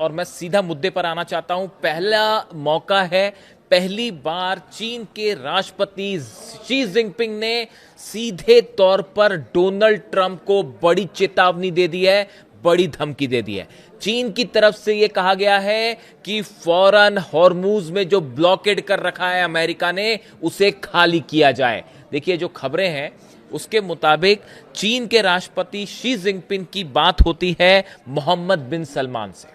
और मैं सीधा मुद्दे पर आना चाहता हूं। पहला मौका है, पहली बार चीन के राष्ट्रपति शी जिनपिंग ने सीधे तौर पर डोनाल्ड ट्रंप को बड़ी चेतावनी दे दी है, बड़ी धमकी दे दी है। चीन की तरफ से यह कहा गया है कि फौरन हॉर्मूज में जो ब्लॉकेड कर रखा है अमेरिका ने, उसे खाली किया जाए। देखिए, जो खबरें हैं उसके मुताबिक चीन के राष्ट्रपति शी जिनपिंग की बात होती है मोहम्मद बिन सलमान से।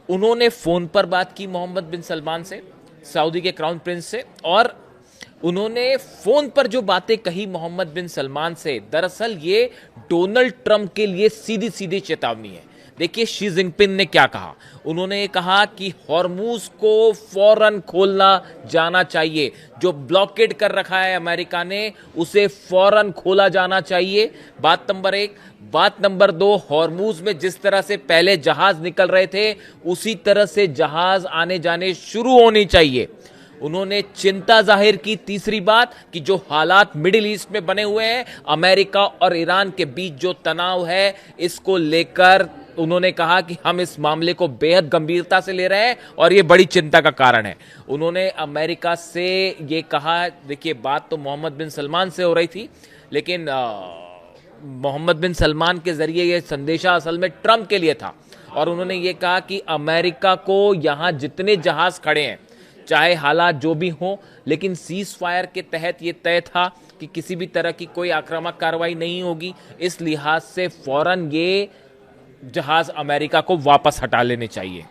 उन्होंने फोन पर बात की मोहम्मद बिन सलमान से, सऊदी के क्राउन प्रिंस से, और उन्होंने फोन पर जो बातें कही मोहम्मद बिन सलमान से, दरअसल ये डोनाल्ड ट्रंप के लिए सीधी सीधी चेतावनी है। देखिए शी जिनपिंग ने क्या कहा। उन्होंने ये कहा कि हॉर्मूज को फौरन खोलना जाना चाहिए। जो ब्लॉकेड कर रखा है अमेरिका ने, उसे फौरन खोला जाना चाहिए। बात नंबर एक। बात नंबर दो, हॉर्मूज में जिस तरह से पहले जहाज निकल रहे थे, उसी तरह से जहाज आने जाने शुरू होनी चाहिए। उन्होंने चिंता जाहिर की, तीसरी बात, कि जो हालात मिडिल ईस्ट में बने हुए हैं, अमेरिका और ईरान के बीच जो तनाव है, इसको लेकर उन्होंने कहा कि हम इस मामले को बेहद गंभीरता से ले रहे हैं और यह बड़ी चिंता का कारण है। उन्होंने अमेरिका से यह कहा, देखिए बात तो मोहम्मद बिन सलमान से हो रही थी, लेकिन मोहम्मद बिन सलमान के जरिए यह संदेशा असल में ट्रंप के लिए था। और उन्होंने ये कहा कि अमेरिका को यहां जितने जहाज खड़े हैं, चाहे हालात जो भी हों, लेकिन सीज फायर के तहत यह तय था कि किसी भी तरह की कोई आक्रामक कार्रवाई नहीं होगी। इस लिहाज से फौरन ये जहाज अमेरिका को वापस हटा लेने चाहिए।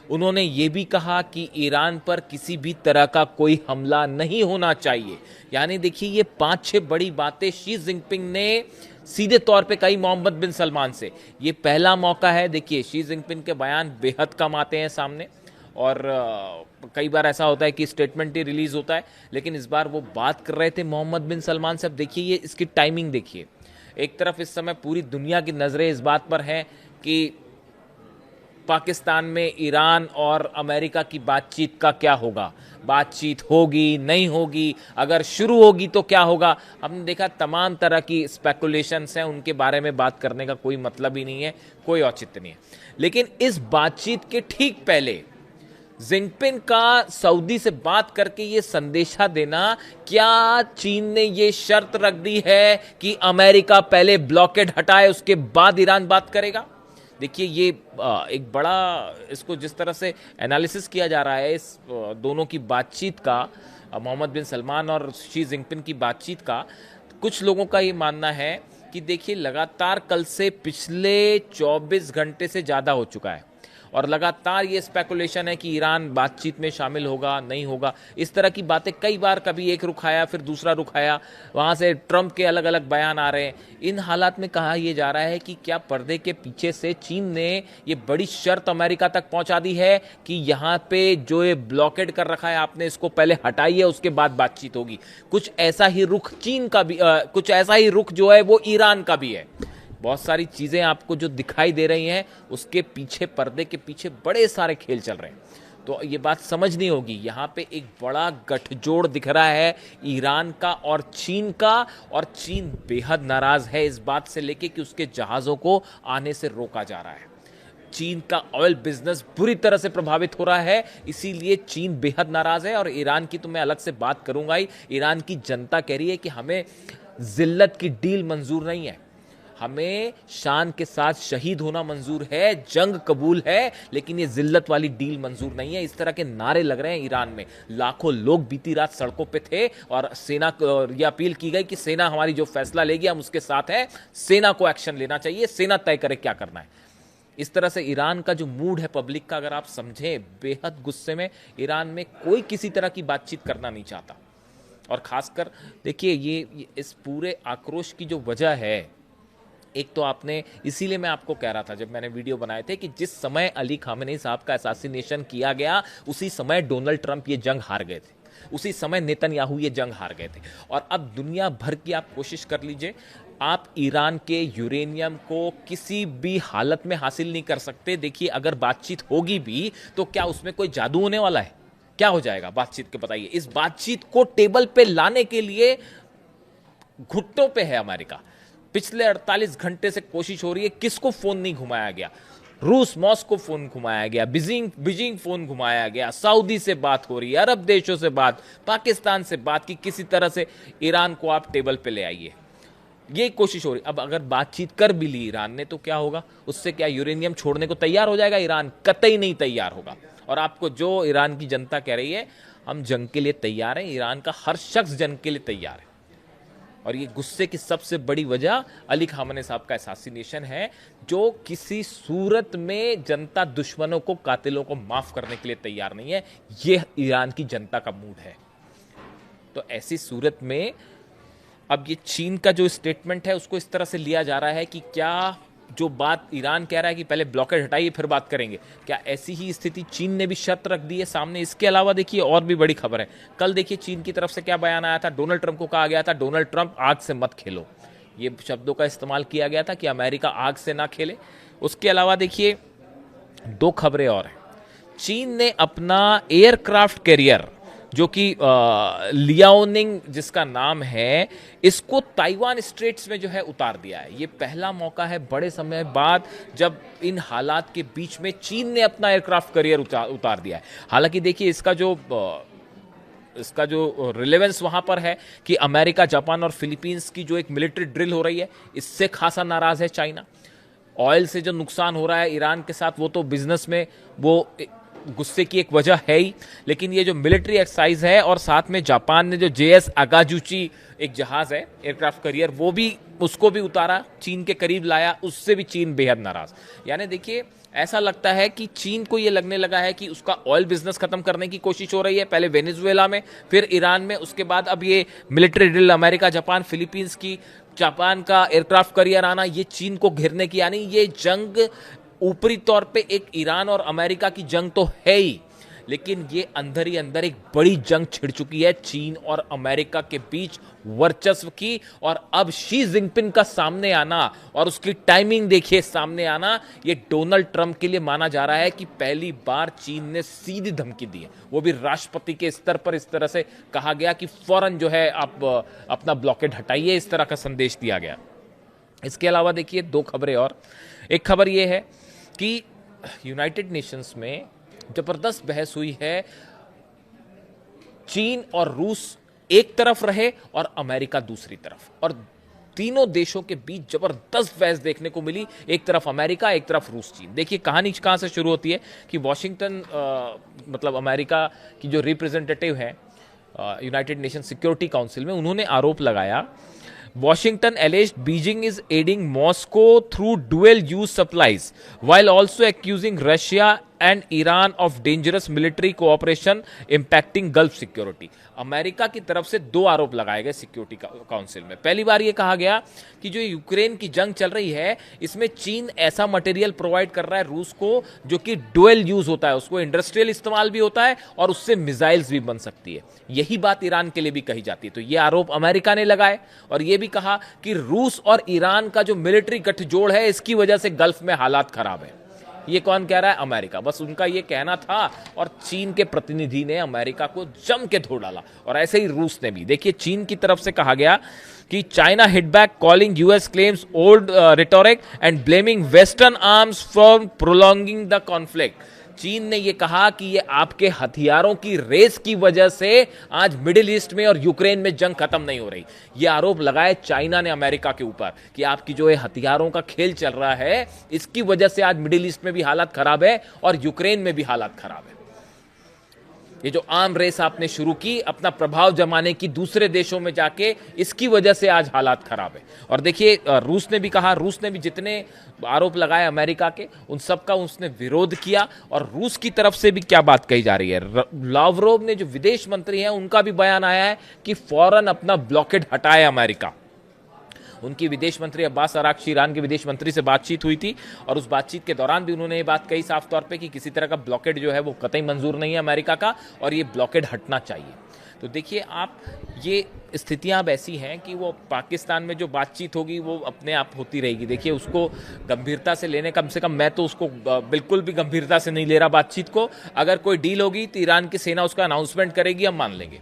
उन्होंने ये भी कहा कि ईरान पर किसी भी तरह का कोई हमला नहीं होना चाहिए। यानी देखिए, ये 5-6 बड़ी बातें शी जिनपिंग ने सीधे तौर पे कही मोहम्मद बिन सलमान से। ये पहला मौका है। देखिए, शी जिनपिंग के बयान बेहद कम आते हैं सामने, और कई बार ऐसा होता है कि स्टेटमेंट ही रिलीज होता है, लेकिन इस बार वो बात कर रहे थे मोहम्मद बिन सलमान से। अब देखिए, ये इसकी टाइमिंग देखिए। एक तरफ इस समय पूरी दुनिया की नजरें इस बात पर हैं कि पाकिस्तान में ईरान और अमेरिका की बातचीत का क्या होगा, बातचीत होगी नहीं होगी, अगर शुरू होगी तो क्या होगा। हमने देखा तमाम तरह की स्पेकुलेशंस हैं, उनके बारे में बात करने का कोई मतलब ही नहीं है, कोई औचित्य नहीं है। लेकिन इस बातचीत के ठीक पहले जिनपिंग का सऊदी से बात करके ये संदेशा देना, क्या चीन ने ये शर्त रख दी है कि अमेरिका पहले ब्लॉकेड हटाए, उसके बाद ईरान बात करेगा। देखिए, ये एक बड़ा, इसको जिस तरह से एनालिसिस किया जा रहा है इस दोनों की बातचीत का, मोहम्मद बिन सलमान और शी जिनपिंग की बातचीत का, कुछ लोगों का ये मानना है कि देखिए, लगातार कल से पिछले 24 घंटे से ज़्यादा हो चुका है और लगातार ये स्पेकुलेशन है कि ईरान बातचीत में शामिल होगा नहीं होगा। इस तरह की बातें कई बार, कभी एक रुख आया फिर दूसरा रुख आया, वहाँ से ट्रंप के अलग अलग बयान आ रहे हैं। इन हालात में कहा यह जा रहा है कि क्या पर्दे के पीछे से चीन ने ये बड़ी शर्त अमेरिका तक पहुंचा दी है कि यहाँ पे जो ये ब्लॉकेड कर रखा है आपने, इसको पहले हटाइए, उसके बाद बातचीत होगी। कुछ ऐसा ही रुख चीन का भी, कुछ ऐसा ही रुख जो है वो ईरान का भी है। बहुत सारी चीजें आपको जो दिखाई दे रही हैं, उसके पीछे, पर्दे के पीछे बड़े सारे खेल चल रहे हैं। तो ये बात समझनी होगी, यहाँ पे एक बड़ा गठजोड़ दिख रहा है ईरान का और चीन का, और चीन बेहद नाराज है इस बात से लेके कि उसके जहाज़ों को आने से रोका जा रहा है। चीन का ऑयल बिजनेस बुरी तरह से प्रभावित हो रहा है, इसीलिए चीन बेहद नाराज है। और ईरान की तो मैं अलग से बात करूंगा ही। ईरान की जनता कह रही है कि हमें जिल्लत की डील मंजूर नहीं है, हमें शान के साथ शहीद होना मंजूर है, जंग कबूल है, लेकिन ये जिल्लत वाली डील मंजूर नहीं है। इस तरह के नारे लग रहे हैं ईरान में। लाखों लोग बीती रात सड़कों पे थे और सेना को यह अपील की गई कि सेना हमारी जो फैसला लेगी हम उसके साथ हैं, सेना को एक्शन लेना चाहिए, सेना तय करे क्या करना है। इस तरह से ईरान का जो मूड है पब्लिक का, अगर आप समझें, बेहद गुस्से में। ईरान में कोई किसी तरह की बातचीत करना नहीं चाहता। और खासकर देखिए, ये इस पूरे आक्रोश की जो वजह है, एक तो आपने, इसीलिए मैं आपको कह रहा था जब मैंने वीडियो बनाए थे कि जिस समय अली खामेनी साहब का असैसिनेशन किया गया, उसी समय डोनाल्ड ट्रंप ये जंग हार गए थे, उसी समय नेतन्याहू ये जंग हार गए थे। और अब दुनिया भर की आप कोशिश कर लीजिए, आप ईरान के यूरेनियम को किसी भी हालत में हासिल नहीं कर सकते। देखिए, अगर बातचीत होगी भी तो क्या उसमें कोई जादू होने वाला है? क्या हो जाएगा बातचीत के, बताइए। इस बातचीत को टेबल पे लाने के लिए घुटनों पे है अमेरिका। पिछले 48 घंटे से कोशिश हो रही है, किसको फोन नहीं घुमाया गया। रूस मॉस्को फोन घुमाया गया, बीजिंग फोन घुमाया गया, सऊदी से बात हो रही है, अरब देशों से बात, पाकिस्तान से बात की किसी तरह से ईरान को आप टेबल पे ले आइए, ये कोशिश हो रही। अब अगर बातचीत कर भी ली ईरान ने तो क्या होगा, उससे क्या यूरेनियम छोड़ने को तैयार हो जाएगा ईरान? कतई नहीं तैयार होगा। और आपको जो ईरान की जनता कह रही है हम जंग के लिए तैयार हैं, ईरान का हर शख्स जंग के लिए तैयार है। और ये गुस्से की सबसे बड़ी वजह अली खामने साहब का असैसिनेशन है, जो किसी सूरत में जनता दुश्मनों को, कातिलों को माफ करने के लिए तैयार नहीं है। ये ईरान की जनता का मूड है। तो ऐसी सूरत में अब ये चीन का जो स्टेटमेंट है उसको इस तरह से लिया जा रहा है कि क्या जो बात ईरान कह रहा है कि पहले ब्लॉकेड हटाइए फिर बात करेंगे, क्या ऐसी ही स्थिति चीन ने भी शर्त रख दी है सामने? इसके अलावा देखिए और भी बड़ी खबर है। कल देखिए चीन की तरफ से क्या बयान आया था, डोनाल्ड ट्रंप को कहा गया था डोनाल्ड ट्रंप आग से मत खेलो, ये शब्दों का इस्तेमाल किया गया था कि अमेरिका आग से ना खेले। उसके अलावा देखिए दो खबरें और हैं। चीन ने अपना एयरक्राफ्ट कैरियर जो कि लियाओनिंग जिसका नाम है, इसको ताइवान स्ट्रेट्स में जो है उतार दिया है। ये पहला मौका है बड़े समय बाद जब इन हालात के बीच में चीन ने अपना एयरक्राफ्ट कैरियर उतार दिया है। हालांकि देखिए इसका जो रिलेवेंस वहां पर है कि अमेरिका, जापान और फिलीपींस की जो एक मिलिट्री ड्रिल हो रही है, इससे खासा नाराज है चाइना। ऑयल से जो नुकसान हो रहा है ईरान के साथ, वो तो बिजनेस में वो गुस्से की एक वजह है ही, लेकिन ये जो मिलिट्री एक्सरसाइज है और साथ में जापान ने जो जेएस अगाजुची एक जहाज है एयरक्राफ्ट कैरियर, वो भी उसको भी उतारा, चीन के करीब लाया, उससे भी चीन बेहद नाराज। यानी देखिए ऐसा लगता है कि चीन को ये लगने लगा है कि उसका ऑयल बिजनेस खत्म करने की कोशिश हो रही है, पहले वेनेजुएला में, फिर ईरान में, उसके बाद अब ये military drill America, Japan, Philippines की, जापान का एयरक्राफ्ट कैरियर आना, ये चीन को घेरने की। यानी ये जंग ऊपरी तौर पे एक ईरान और अमेरिका की जंग तो है ही, लेकिन ये अंदर ही अंदर एक बड़ी जंग छिड़ चुकी है चीन और अमेरिका के बीच वर्चस्व की। और अब शी जिनपिंग का सामने आना और उसकी टाइमिंग देखिए सामने आना, ये डोनाल्ड ट्रंप के लिए माना जा रहा है कि पहली बार चीन ने सीधी धमकी दी है, वो भी राष्ट्रपति के स्तर पर। इस तरह से कहा गया कि फौरन जो है आप अपना ब्लॉकेड हटाइए, इस तरह का संदेश दिया गया। इसके अलावा देखिए दो खबरें और। एक खबर यह है कि यूनाइटेड नेशंस में जबरदस्त बहस हुई है, चीन और रूस एक तरफ रहे और अमेरिका दूसरी तरफ, और तीनों देशों के बीच जबरदस्त बहस देखने को मिली। एक तरफ अमेरिका, एक तरफ रूस, चीन। देखिए कहानी कहां से शुरू होती है कि वॉशिंगटन मतलब अमेरिका की जो रिप्रेजेंटेटिव है यूनाइटेड नेशन सिक्योरिटी काउंसिल में, उन्होंने आरोप लगाया Washington alleged Beijing is aiding Moscow through dual-use supplies, while also accusing Russia and Iran of dangerous military cooperation impacting Gulf security. America की तरफ से दो आरोप लगाए गए सिक्योरिटी काउंसिल में। पहली बार यह कहा गया कि जो यूक्रेन की जंग चल रही है, इसमें चीन ऐसा मटेरियल प्रोवाइड कर रहा है रूस को जो कि डुअल यूज होता है, उसको इंडस्ट्रियल इस्तेमाल भी होता है और उससे मिसाइल्स भी बन सकती है। यही बात ईरान के लिए भी कही जाती है। तो ये आरोप अमेरिका ने लगाए और यह भी कहा कि रूस और ईरान का जो मिलिट्री गठजोड़ है, इसकी वजह से गल्फ में हालात खराब है। ये कौन कह रहा है? अमेरिका। बस उनका ये कहना था और चीन के प्रतिनिधि ने अमेरिका को जम के धो डाला, और ऐसे ही रूस ने भी। देखिए चीन की तरफ से कहा गया कि China hit back calling US claims old rhetoric and blaming western arms for prolonging the conflict. चीन ने यह कहा कि यह आपके हथियारों की रेस की वजह से आज मिडिल ईस्ट में और यूक्रेन में जंग खत्म नहीं हो रही। यह आरोप लगाए चाइना ने अमेरिका के ऊपर कि आपकी जो है हथियारों का खेल चल रहा है, इसकी वजह से आज मिडिल ईस्ट में भी हालात खराब है और यूक्रेन में भी हालात खराब है। ये जो आर्म रेस आपने शुरू की अपना प्रभाव जमाने की दूसरे देशों में जाके, इसकी वजह से आज हालात खराब है। और देखिए रूस ने भी कहा, रूस ने भी जितने आरोप लगाए अमेरिका के, उन सब का उसने विरोध किया। और रूस की तरफ से भी क्या बात कही जा रही है, लावरोव ने जो विदेश मंत्री हैं उनका भी बयान आया है कि फौरन अपना ब्लॉकेड हटाए अमेरिका। उनकी विदेश मंत्री अब्बास अराक्ची, ईरान के विदेश मंत्री से बातचीत हुई थी और उस बातचीत के दौरान भी उन्होंने ये बात कही साफ तौर पे कि किसी तरह का ब्लॉकेड जो है वो कतई मंजूर नहीं है अमेरिका का, और ये ब्लॉकेड हटना चाहिए। तो देखिए आप, ये स्थितियां अब ऐसी हैं कि वो पाकिस्तान में जो बातचीत होगी वो अपने आप होती रहेगी। देखिए उसको गंभीरता से लेने, कम से कम मैं तो उसको बिल्कुल भी गंभीरता से नहीं ले रहा बातचीत को। अगर कोई डील होगी तो ईरान की सेना उसका अनाउंसमेंट करेगी, हम मान लेंगे।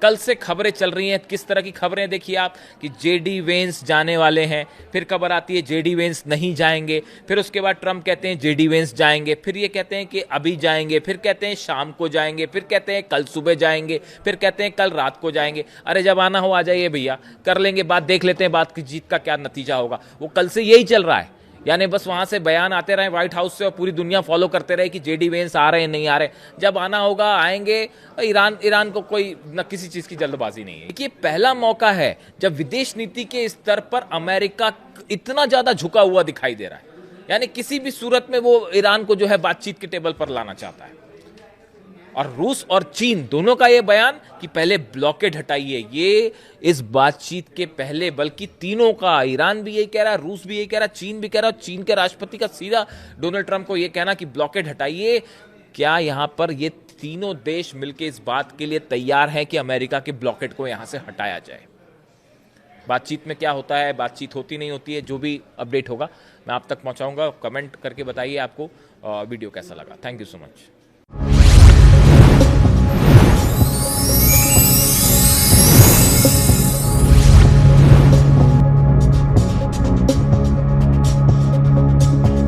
कल से खबरें चल रही हैं, किस तरह की खबरें देखिए आप कि जेडी वेंस जाने वाले हैं, फिर खबर आती है जेडी वेंस नहीं जाएंगे, फिर उसके बाद ट्रंप कहते हैं जेडी वेंस जाएंगे, फिर ये कहते हैं कि अभी जाएंगे, फिर कहते हैं शाम को जाएंगे, फिर कहते हैं कल सुबह जाएंगे, फिर कहते हैं कल रात को जाएंगे। अरे जब आना हो आ जाइए भैया, कर लेंगे बात, देख लेते हैं बात की जीत का क्या नतीजा होगा। वो कल से यही चल रहा है, यानी बस वहां से बयान आते रहे व्हाइट हाउस से और पूरी दुनिया फॉलो करते रहे कि जेडी वेंस आ रहे हैं नहीं आ रहे। जब आना होगा आएंगे। ईरान को कोई न किसी चीज की जल्दबाजी नहीं है। देखिए पहला मौका है जब विदेश नीति के स्तर पर अमेरिका इतना ज्यादा झुका हुआ दिखाई दे रहा है, यानी किसी भी सूरत में वो ईरान को जो है बातचीत के टेबल पर लाना चाहता है। और रूस और चीन दोनों का ये बयान कि पहले ब्लॉकेड हटाइए, ये इस बातचीत के पहले, बल्कि तीनों का, ईरान भी यही कह रहा है, रूस भी यही कह रहा है, चीन भी कह रहा है, चीन के राष्ट्रपति का सीधा डोनाल्ड ट्रंप को यह कहना कि ब्लॉकेड हटाइए। क्या यहां पर ये तीनों देश मिलकर इस बात के लिए तैयार हैं कि अमेरिका के ब्लॉकेड को यहां से हटाया जाए? बातचीत में क्या होता है, बातचीत होती नहीं होती है, जो भी अपडेट होगा मैं आप तक पहुंचाऊंगा। कमेंट करके बताइए आपको वीडियो कैसा लगा। Thank you so much.